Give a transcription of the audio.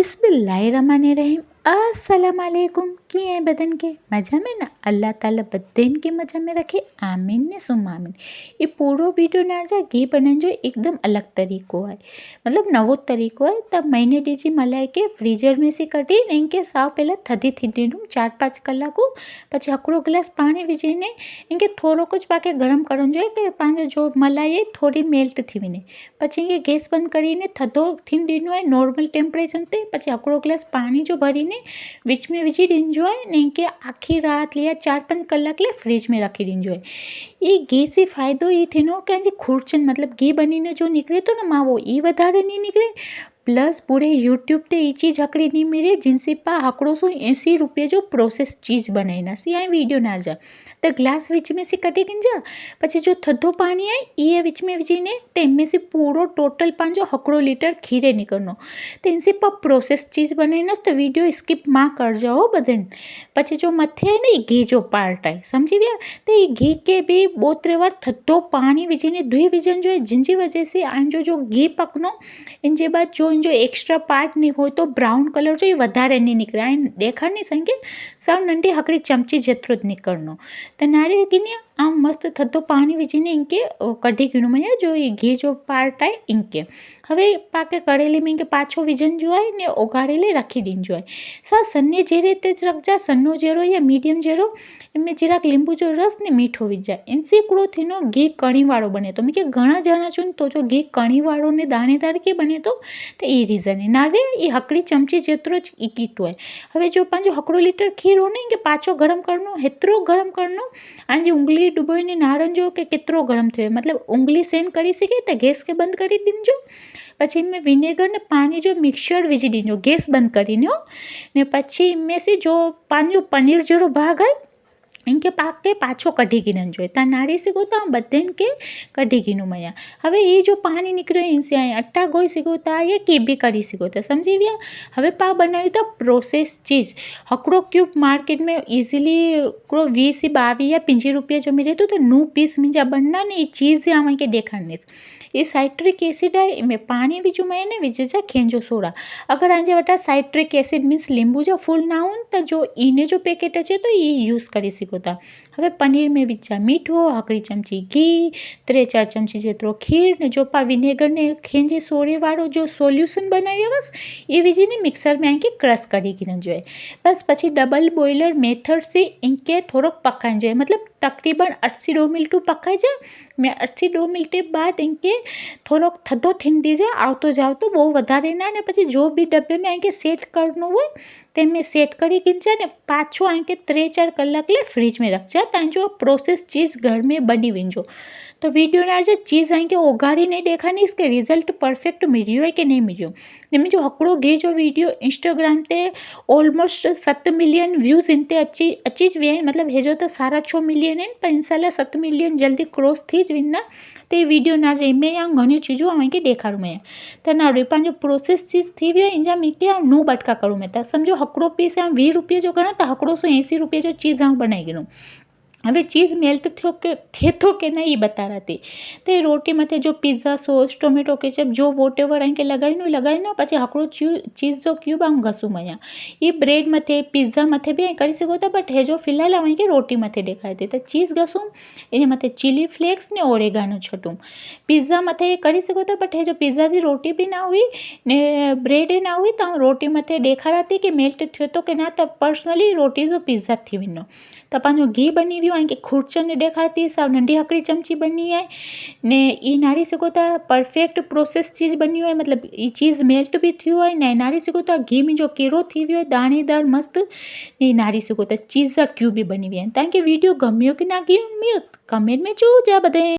बिस्मिल्लाहिर्रहमानिर्रहीम। अस्सलाम वालेकुम। कीअं है बदन के मज़ा में ना। अल्लाह ताला बदन के मज़ा में रखे। आमीन ने सुम आमीन। ये पूरो वीडियो ना जा घी बनण जो एकदम अलग तरीक़ो है, मतलब नवो तरीक़ो है। त महीने ॾींहुं मलाई के फ्रीजर में सी कढी ने इनके साव पहला थधी थी ॾींदुमि 4-5 कलाकूं। पछी हिकिड़ो गिलास पाणी विझीने इनके थोरो कुछ पाके गरम करण जो है कि पंहिंजो जो मलाई है थोड़ी मेल्ट थी वञे। पछी इनके गैस बंदि करीने थधो थियण ॾिनो आहे नॉर्मल टेम्परेचर ते। पछी हिकिड़ो गिलास पाणी जो भरीने विच में विझी ॾिजो आहे ने इनके आखी रात या 4-5 कलाक लाइ फ्रिज में रखी ॾिजो आहे। ये घी से फ़ाइदो ये थींदो कि खुरचन मतलब घी बनीने जो निकिरे थो न मावो ई वधारे नहीं निकिरे। प्लस पूरे यूट्यूब ते ई चीज़ हिकिड़ी नहीं मिले जिनसे पा हिकिड़ो सौ 80 रुपये जो प्रोसेस चीज़ बनाईंदासीं ऐं वीडियो न जा त ग्लास विच में से कढी ॾिजा। पछी जो थधो पानी आहे इहे विच में विझीने त इनमें से पूरो टोटल पंहिंजो 1 लीटर खीरे निकिरनो त इनसे पा प्रोसेस चीज़ बनाईंदसि त वीडियो स्किप मां करिजो हो बदन। पछी जो मथे आहे न घी जो पार्ट आहे समझी विया त ये घी के भी बोतरे वार थधो पानी विझीने धुई विझण जो है जिनजी वजह से आंजो जो घी पकनो इनजे बाद जो जो एक्स्ट्रा पार्ट नहीं हो तो ब्राउन कलर जो ये वधारे नहीं निकिरे ऐं ॾेखार नहीं सघे साव नंढी हिकिड़ी चमची जेतिरो ज निकिरनो त नारे कीअं ऐं मस्तु थधो पाणी विझीने इनके कढी गिणो या जो ये घी जो पार्ट आहे इनके હવે પાકે કરેલી में इनके पाछो विझण जो आहे ने ओगाड़ेले रखी ॾिजो आहे। सा सन्ने जहिड़े ते ज रखजा सन्नो जहिड़ो या मीडियम जहिड़ो इनमें जीराक लींबू जो रस ने मीठो विझा इनसे हिकिड़ो थींदो घी कड़ी वारो बने तो मूंखे घणा ॼणा चवनि तो जो घी कड़ी वारो ने दाणेदार कीअं बने तो त ई रीज़न आहे नारे ये हिकिड़ी चमची जेतिरो ज ई कीटो आहे। હવે जो पंहिंजो 1 लीटर खीर हो न इनके पाछो गरम करणो हेतिरो गरम करणो ऐं उंगली डुबोईने नारनि जो कि केतिरो गरम थियो मतलब उंगली सेन करी सघे त गैस के बंदि करे ॾिजो। पछी इनमें विनेगर ने पानी जो मिक्सचर विझी ॾिजो गैस बंदि करीने ने पछी इनमें से जो पंहिंजो पनीर जहिड़ो भाग आहे इनके पाके पाछो कढी गिणण जो तव्हां नाड़ी सघो था बदन के कढी गिणो मया। હવે ये जो पानी निकिरियो इनसे ऐं अटा ॻोहे सघो था या के बि करी सघो था समझी विया। હવે पा बनायूं था प्रोसेस चीज़ हिकिड़ो क्यूब मार्केट में इज़िली हिकिड़ो 20 22 या 25 रुपये जो मिले थो त नू पीस मुंहिंजा बनना ने ये चीज़ तव्हांखे ॾेखारींदसि। ये साइट्रिक एसिड आहे इनमें पानी विझो में ने विझजा खींजो सोडा। अगर तव्हांजे वटां साइट्रिक एसिड मीन्स लींबू जा फूल ना हुन त जो इने जो पैकेट अचे तो ये यूज़ करे सघो था। હવે पनीर में विझा मीठो हिकिड़ी चमची घी 3-4 चमची जेतिरो खीर ने जो पा विनेगर ने खींजे सोडे वारो जो सोल्यूशन बनायो बस ये विझीने मिक्सर में इनके क्रश करी गिणण जो है। बस पछी डबल बॉयलर मेथड से इनके थोड़ो पकाइण जो है मतलब तकरीबन 80 मिनट पकाइजा मैं 80 मिनट बाद इनके थोड़ो थधो थियण ॾिजे आवतो जावतो बહુ વધારે ना ने पछी जो भी डब्बे में इनके सेट करनो હોય તેમાં સેટ કરી गिंजा ने पाछो इनके 3-4 कलाक लाइ फ्रिज में रखजा तव्हांजो प्रोसेस चीज़ घर में बनी वञो। तो वीडियो ना जो चीज़ इनके ओगाड़ी नहीं ॾेखारींदसि कि रिज़ल्ट परफेक्ट मिलियो है कि नहीं मिलियो। ने मुंहिंजो हिकिड़ो घी जो वीडियो इंस्टाग्राम ते ऑलमोस्ट 7 मिलियन व्यूज़ इन ते अची ज विया आहिनि मतलब हेजो त 6.5 मिलियन आहिनि पर इंशाल्लाह 7 मिलियन जल्दी क्रॉस थी ज वेंदा त ये वीडियो ना जे में या घणियूं चीज़ूं इनके ॾेखारूं में त ना पंहिंजो प्रोसेस चीज़ थी वियो इनजा मूंखे नू बटका करूं में त सम्झो हिकिड़ो पीस 20 रुपये जो खणा त हिकिड़ो 180 रुपये जो चीज़ बनाई गिणूं। હવે ચીઝ મેલ્ટ थिए थो कि न ये बता रहा थी तो ये रोटी मथे जो पिज़्ज़ा सॉस टोमेटो केचप जो वोट एवर इनके लगाइनो पछी हिकिड़ो चीज़ जो क्यूब ऐं घसूं मया। ये ब्रेड मथे पिज़्ज़ा मथे भी करी सघो था बट हे जो फ़िलहाल इनके रोटी मथे ॾेखारे थी त चीज़ घसूं इन मथे चिली फ्लेक्स ने ओरेगानो छटूं। पिज़्ज़ा मथे करी सघो था बट हे जो पिज़्ज़ा जी रोटी भी ना हुई ने ब्रेड ना हुई त रोटी मथे ॾेखारा थी कि मेल्ट थियो तो कि ना त पर्सनली रोटी जो पिज़्ज़ा थी वञो त पंहिंजो घी बनी वियो इनके खुरचन ॾेखारती साव नंढी हिकिड़ी चमची बनी आहे ने ई नाड़ी सघो था परफेक्ट प्रोसेस चीज़ बनी आहे मतलब ये चीज़ मेल्ट भी थियो आहे ने नाड़ी सघो था घी मुंहिंजो कहिड़ो थी वियो आहे दाणेदार मस्तु ने नाड़ी सघो था चीज़ जा क्यूब बि बनी विया आहिनि। तव्हांखे वीडियो गमियो कि ना गमियो कमेंट में चइजो बधाई।